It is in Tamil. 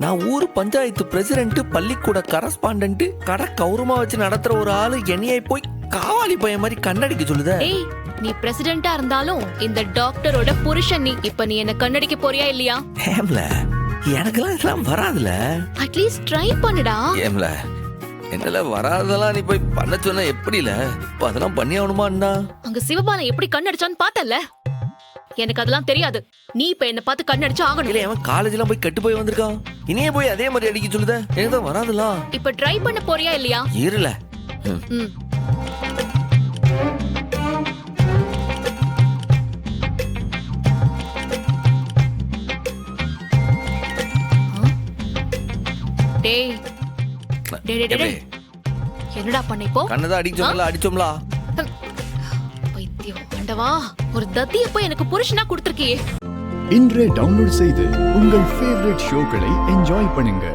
நான் ஊர் பஞ்சாயத்து பிரசிடென்ட், பள்ளிக்கூட கரஸ்பாண்டன்ட், கடை கௌரவமா வச்சு நடத்துற ஒரு ஆளு என்னையை போய் காவாலி பையன் மாதிரி கண்ணடிக்க சொல்லுத. ஏய், நீ பிரசிடென்ட்டா இருந்தாலும் இந்த டாக்டரோட புருஷன் நீ. இப்ப நீ என்ன கண்ணடிக்க போறியா இல்லையா? ஏம்ல, எனக்கெல்லாம் இதெல்லாம் வராதுல. அட்லீஸ்ட் ட்ரை பண்ணுடா. ஏம்ல, என்னால வராதெல்லாம் நீ போய் பண்ண சொன்ன எப்படில? அதெல்லாம் பண்ணி ஆகணுமாண்டா? அங்க சிவபாலன் எப்படி கண்ணடிச்சான்னு பார்த்தல? எனக்கு அதெல்லாம் தெரியாது. நீ இப்ப என்ன பார்த்து கண்ணடிச்சு ஆகணும். இல்ல, அவன் காலேஜ்லாம் போய் கெட்டு போய் வந்திருக்கான். இனியே போய் அதே மாதிரி அடிக்க சொல்லுத. எனக்கு தான் வராதுலாம். இப்ப ட்ரை பண்ண போறியா இல்லையா? இருல. ம். டேய் டேய் டேய் டேய், என்னடா பண்ண இப்போ? கண்ணதான் அடிச்சோம்ல. பைத்தியம் ஆண்டவா, ஒரு தத்திய போய் எனக்கு புருஷனா கொடுத்திருக்கியே. இன்றே டவுன்லோட் செய்து உங்கள் ஃபேவரட் ஷோக்களை என்ஜாய் பண்ணுங்க.